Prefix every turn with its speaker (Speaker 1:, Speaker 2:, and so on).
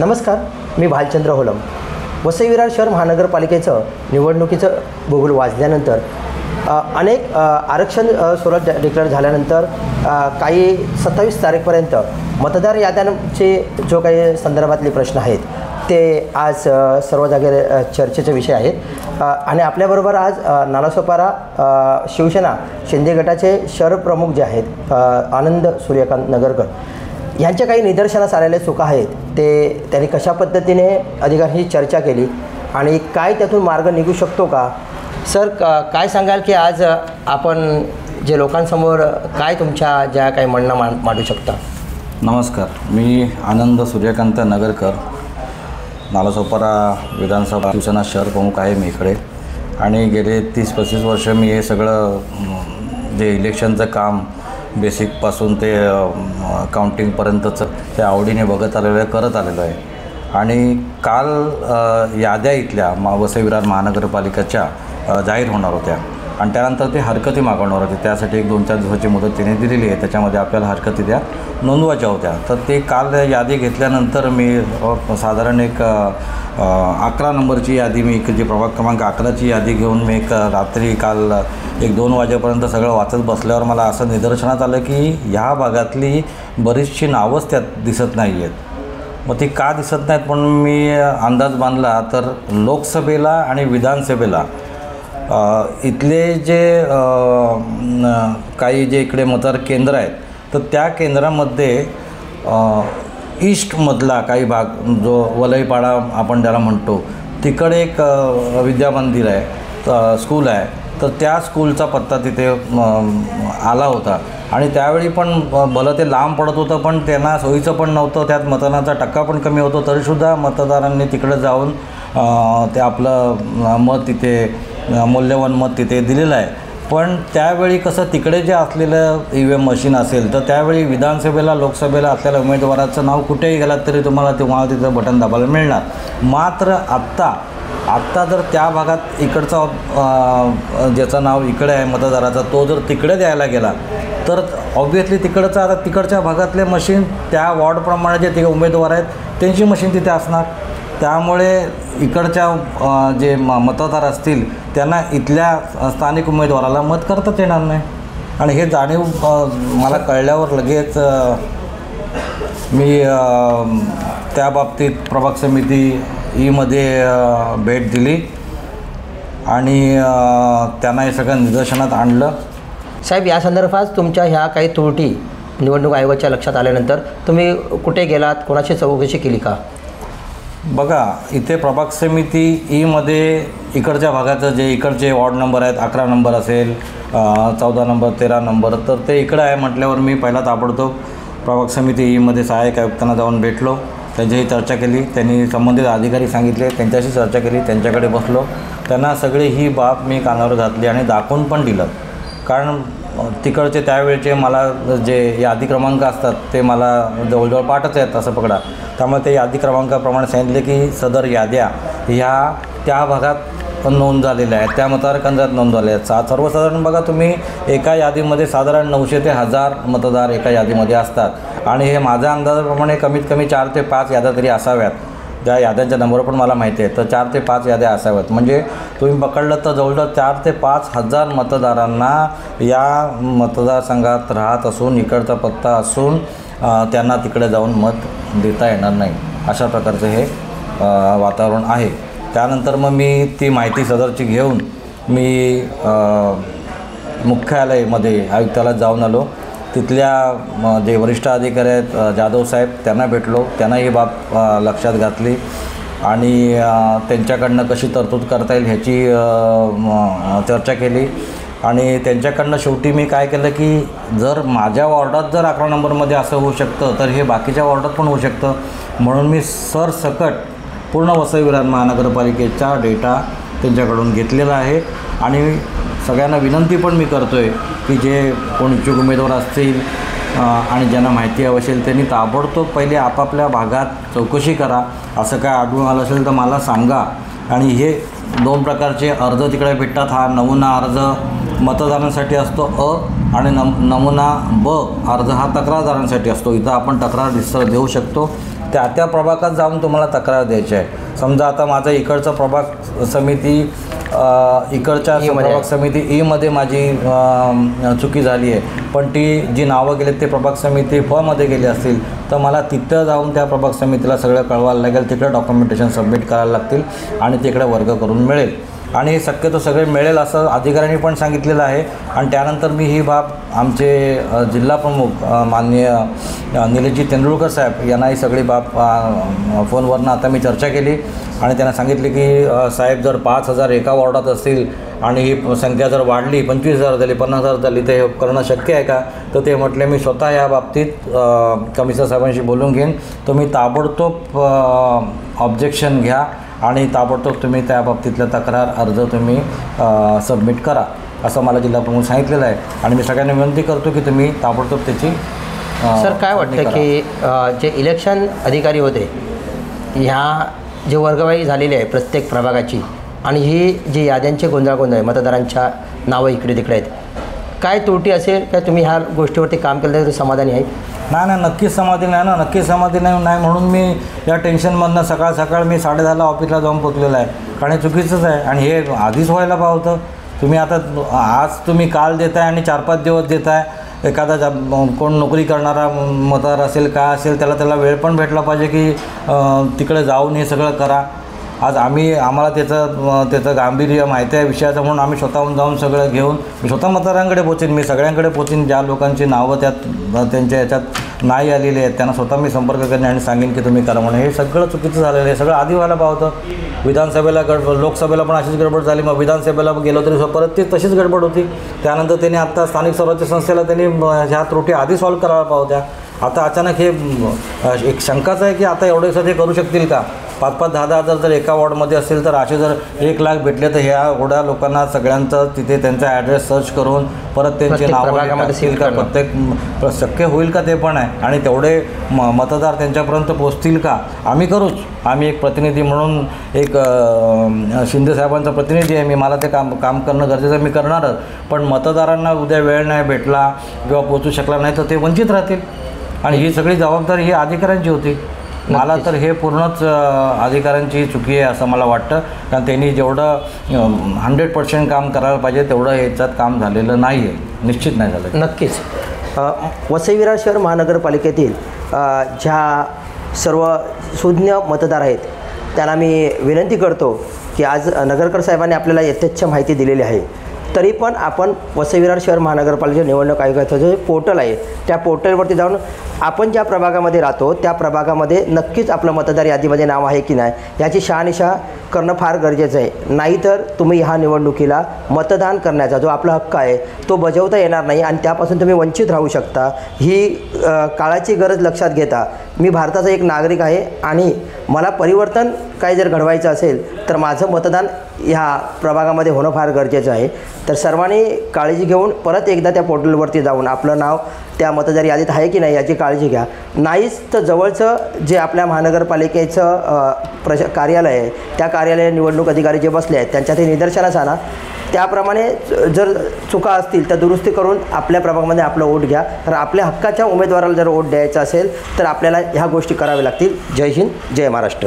Speaker 1: नमस्कार, मी भालचंद्र होलम. वसई विरार शहर महानगरपालिकेचं निवडणुकीचं बुगुल वाजल्यानंतर अनेक आरक्षण स्वरूप डिक्लेअर झाल्यानंतर काही 27 तारीखपर्यंत मतदार याद्यांचे जो काही संदर्भातले प्रश्न आहेत ते आज सर्व जागे चर्चेचे विषय आहेत. आणि आपल्याबरोबर आज नालासोपारा शिवसेना शिंदे गटाचे शहर प्रमुख जे आहेत आनंद सूर्यकांत नगरकर यांच्या काही निदर्शनास आलेल्या चुका आहेत ते त्यांनी कशा पद्धतीने अधिकाऱ्यांशी चर्चा केली आणि काय त्यातून मार्ग निघू शकतो का. सर, काय सांगाल की आज आपण जे लोकांसमोर काय तुमच्या ज्या काही म्हणणं मांडू शकता.
Speaker 2: नमस्कार, मी आनंद सूर्यकांत नगरकर, नालासोपारा विधानसभा शिवसेना शहर प्रमुख आहे मी इकडे. आणि गेले 30-35 वर्ष मी हे सगळं जे इलेक्शनचं काम बेसिकपासून ते काउंटिंगपर्यंतचं ते आवडीने बघत आलेलं आहे, करत आलेलं आहे. आणि काल याद्या इथल्या वसई विरार महानगरपालिकेच्या जाहीर होणार होत्या आणि त्यानंतर ते हरकती मागवणार होते. त्यासाठी 1-2-4 दिवसाची मुदत तिने दिलेली आहे, त्याच्यामध्ये आपल्याला हरकती त्या नोंदवायच्या होत्या. तर ते काल यादी घेतल्यानंतर मी साधारण एक 11 नंबरची यादी, मी जी प्रभाग क्रमांक 11ची यादी घेऊन मी रात्री काल 1-2 वाजेपर्यंत सगळं वाचत बसल्यावर मला असं निदर्शनात आलं की ह्या भागातली बरीचशी नावंच त्यात दिसत नाही आहेत. मग ती का दिसत नाहीत म्हणून मी अंदाज बांधला तर लोकसभेला आणि विधानसभेला इथले जे काही जे इकडे मतदार केंद्र आहेत तर त्या केंद्रामध्ये ईस्टमधला काही भाग जो वलईपाडा आपण त्याला म्हणतो तिकडे एक विद्यामंदिर आहे, स्कूल आहे. तर त्या स्कूलचा पत्ता तिथे आला होता आणि त्यावेळी पण भलं ते लांब पडत होतं पण त्यांना सोयीचं पण नव्हतं, त्यात मतदानाचा टक्का पण कमी होतो. तरीसुद्धा मतदारांनी तिकडे जाऊन ते आपलं मत तिथे मौल्यवान मत तिथे दिलेलं आहे. पण त्यावेळी कसं तिकडे जे असलेलं EVM मशीन असेल तर त्यावेळी विधानसभेला लोकसभेला असलेल्या उमेदवाराचं नाव कुठेही गेलात तरी तुम्हाला तिथं बटन दाबायला मिळणार. मात्र आत्ता जर त्या भागात इकडचा ज्याचं नाव इकडे आहे मतदाराचा तो जर तिकडे द्यायला गेला तर ऑब्व्हियसली तिकडच्या भागातले मशीन त्या वॉर्डप्रमाणे जे ते उमेदवार आहेत त्यांची मशीन तिथे असणार. त्यामुळे इकडच्या जे मतदार असतील त्यांना इथल्या स्थानिक उमेदवाराला मत करताच येणार नाही. आणि हे जाणीव मला कळल्यावर लगेच मी त्या बाबतीत प्रभाग समिती ईमध्ये भेट दिली आणि त्यांना हे सगळं निदर्शनात आणलं.
Speaker 1: साहेब, या संदर्भात तुमच्या ह्या काही त्रुटी निवडणूक आयोगाच्या लक्षात आल्यानंतर तुम्ही कुठे गेलात, कोणाची चौकशी केली का.
Speaker 2: बघा, इथे प्रभाग समिती ईमध्ये इकडच्या भागाचं जे इकडचे वॉर्ड नंबर आहेत 11 नंबर असेल, 14 नंबर, 13 नंबर, तर ते इकडं आहे म्हटल्यावर मी पहिला ताबडतोब प्रभाग समिती ईमध्ये सहाय्यक आयुक्तांना जाऊन भेटलो, त्यांच्याशी चर्चा केली. त्यांनी संबंधित अधिकारी सांगितले, त्यांच्याशी चर्चा केली, त्यांच्याकडे बसलो. त्यांना सगळी ही बाब मी कानावर घातली आणि दाखवून पण दिलं. कारण तिकडचे त्यावेळचे मला जे यादी क्रमांक असतात ते मला जवळजवळ पाठच आहेत असं पकडा. त्यामुळे ते यादी क्रमांकाप्रमाणे सांगितले की सदर याद्या ह्या त्या भागात नोंद झालेल्या आहेत, त्या मतदार केंद्रात नोंद झालेल्या आहेत. सर्वसाधारण बघा तुम्ही एका यादीमध्ये साधारण 900 ते 1000 मतदार एका यादीमध्ये असतात आणि हे माझ्या अंदाजाप्रमाणे कमीत कमी 4 ते 5 याद्या तरी असाव्यात. त्या याद्यांचा नंबर पण मला माहिती आहे. तर 4 ते 5 याद्या असाव्यात. म्हणजे तुम्ही पकडलं तर जवळजवळ 4 ते 5 हजार मतदारांना या मतदारसंघात राहत असून इकडचा पत्ता असून त्यांना तिकडे जाऊन मत देता येणार नाही, अशा प्रकारचं हे वातावरण आहे. त्यानंतर मग मी ती माहिती सदरची घेऊन मी मुख्यालयामध्ये आयुक्ताला जाऊन आलो. तिथल्या जे वरिष्ठ अधिकारी आहेत जाधव साहेब त्यांना भेटलो, त्यांना ही बाब लक्षात घातली आणि त्यांच्याकडनं कशी तरतूद करता येईल ह्याची चर्चा केली. आणि त्यांच्याकडनं शेवटी मी काय केलं की जर माझ्या वॉर्डात जर 11 नंबरमध्ये असं होऊ शकतं तर हे बाकीच्या वॉर्डात पण होऊ शकतं. म्हणून मी सरसकट पूर्ण वसई विरार महानगरपालिकेचा डेटा त्यांच्याकडून घेतलेला आहे आणि सगळ्यांना विनंती पण मी करतो आहे की जे कोण इच्छुक उमेदवार असतील आणि ज्यांना माहिती हवी असेल त्यांनी ताबडतोब पहिले आपापल्या भागात चौकशी करा. असं काय आढळून आलं असेल तर मला सांगा. आणि हे 2 प्रकारचे अर्ज तिकडे भेटतात. हा नमुना अर्ज मतदारांसाठी असतो आणि नमुना ब अर्ज हा तक्रारदारांसाठी असतो. इथं आपण तक्रार देऊ शकतो. त्या प्रभागात जाऊन तुम्हाला तक्रार द्यायची आहे. समजा आता माझं इकडचं प्रभाग समिती इकडच्या प्रभाग समिती ईमध्ये माझी चुकी झाली आहे, पण ती जी नावं गेली ते प्रभाग समिती फमध्ये गेली असतील तर मला तिथं जाऊन त्या प्रभाग समितीला सगळं कळवायला लागेल, तिकडे डॉक्युमेंटेशन सबमिट करायला लागतील आणि तिकडे वर्ग करून मिळेल. आणि शक्यतो सगळे मिळेल असं अधिकाऱ्यांनी पण सांगितलेलं आहे. आणि त्यानंतर मी ही बाब आमचे जिल्हा प्रमुख माननीय निलेशजी तेंडुलकर साहेब यांना ही सगळी बाब फोनवरनं आता मी चर्चा केली आणि त्यांना सांगितले की साहेब जर 5,000 एका वॉर्डात असतील आणि ही संख्या जर वाढली 25,000 झाली 50,000 झाली तर हे करणं शक्य आहे का? तर ते म्हटले मी स्वतः या बाबतीत कमिशनर साहेबांशी बोलून घेईन, तुम्ही ताबडतोब ऑब्जेक्शन घ्या आणि ताबडतोब तुम्ही त्या बाबतीतला तक्रार अर्ज तुम्ही सबमिट करा असं मला जिल्हा प्रमुख सांगितलेलं आहे. आणि मी सगळ्यांना विनंती करतो की तुम्ही ताबडतोब त्याची
Speaker 1: सर काय वाटतं की जे इलेक्शन अधिकारी होते ह्या जे वर्गवारी झालेली आहे प्रत्येक प्रभागाची आणि ही जी याद्यांचे गोंधळ आहे मतदारांच्या नावं इकडे तिकडे आहेत, काय त्रुटी असेल का तुम्ही ह्या गोष्टीवरती काम केलं तरी समाधानी आहे?
Speaker 2: नाही नक्कीच समाधी नाही ना, नक्कीच समाधी नाही म्हणून मी या टेन्शनमधनं सकाळ मी 10:30ला ऑफिसला जाऊन पोचलेला आहे. कारण हे चुकीचंच आहे आणि हे आधीच व्हायला पाहतं. तुम्ही आता आज तुम्ही काल देताय आणि 4-5 दिवस देताय. एखादा कोण नोकरी करणारा मतदार असेल काय असेल त्याला वेळ पण भेटला पाहिजे की तिकडे जाऊन हे सगळं करा. आज आम्हाला त्याचं गांभीर्य माहिती आहे विषयाचं म्हणून आम्ही स्वतःहून जाऊन सगळं घेऊन मी स्वतः मतदारांकडे पोचीन, मी सगळ्यांकडे पोचीन. ज्या लोकांची नावं त्यांच्या याच्यात नाही आलेली आहेत त्यांना स्वतः मी संपर्क करेन आणि सांगेन की तुम्ही करा म्हणून. हे सगळं चुकीचं झालेलं आहे, सगळं आधी व्हायला पाहतं. विधानसभेला लोकसभेला पण अशीच गडबड झाली, मग विधानसभेला गेलो तरी परत ती तशीच गडबड होती. त्यानंतर त्यांनी आत्ता स्थानिक स्वराज्य संस्थेला त्यांनी ह्या त्रुटी आधी सॉल्व्ह करायला पाहत्या. आता अचानक हे एक शंकाच आहे की आता एवढे ते करू शकतील का? 5-5, 10-10 हजार जर एका वॉर्डमध्ये असेल तर असे जर 1 लाख भेटले तर ह्या एवढ्या लोकांना सगळ्यांचं तिथे त्यांचा ॲड्रेस सर्च करून परत त्यांचे नावं सील का प्रत्येक शक्य होईल का ते पण आहे. आणि तेवढे मतदार त्यांच्यापर्यंत पोचतील का? आम्ही करूच. आम्ही एक प्रतिनिधी म्हणून एक शिंदेसाहेबांचा प्रतिनिधी आहे, मला ते काम करणं गरजेचं मी करणारच. पण मतदारांना उद्या वेळ नाही भेटला किंवा पोचू शकला नाही तर ते वंचित राहतील आणि ही सगळी जबाबदारी ही अधिकाऱ्यांची होती. मला तर हे पूर्णच अधिकाऱ्यांची चुकी आहे असं मला वाटतं. कारण त्यांनी जेवढं 100% काम करायला पाहिजे तेवढं ह्याच्यात काम झालेलं नाही आहे, निश्चित नाही झालं.
Speaker 1: नक्कीच वसई विरार शहर महानगरपालिकेतील ज्या सर्व सुज्ञ मतदार आहेत त्यांना मी विनंती करतो की आज नगरकर साहेबांनी आपल्याला यथेच्छ माहिती दिलेली आहे, तरी पण आपण वसई विरार शहर महानगरपालिका निवडणूक आयोगाचं जे पोर्टल आहे त्या पोर्टलवरती जाऊन आपण ज्या प्रभागामध्ये राहतो त्या प्रभागामध्ये नक्कीच आपलं मतदार यादीमध्ये नाव आहे की नाही याची शहानिशा करणं फार गरजेचं आहे. नाहीतर तुम्ही ह्या निवडणुकीला मतदान करण्याचा जो आपला हक्क आहे तो बजावता येणार नाही आणि त्यापासून तुम्ही वंचित राहू शकता. ही काळाची गरज लक्षात घेता मी भारताचा एक नागरिक आहे आणि मला परिवर्तन काय जर घडवायचं असेल तर माझं मतदान ह्या प्रभागामध्ये होणं फार गरजेचं आहे. तर सर्वांनी काळजी घेऊन परत एकदा त्या पोर्टलवरती जाऊन आपलं नाव त्या मतदार यादीत आहे की नाही याची काळजी घ्या. नाहीच तर जवळचं जे आपल्या महानगरपालिकेचं कार्यालय आहे त्या कार्यालय निवडणूक अधिकारी जे बसले आहेत त्यांच्या ते निदर्शनास आणा. त्याप्रमाणे जर चुका असतील तर दुरुस्ती करून आपल्या प्रभागामध्ये आपलं वोट घ्या. कारण आपल्या हक्काच्या उमेदवाराला जर वोट द्यायचा असेल तर आपल्याला ह्या गोष्टी कराव्या लागतील. जय हिंद, जय महाराष्ट्र.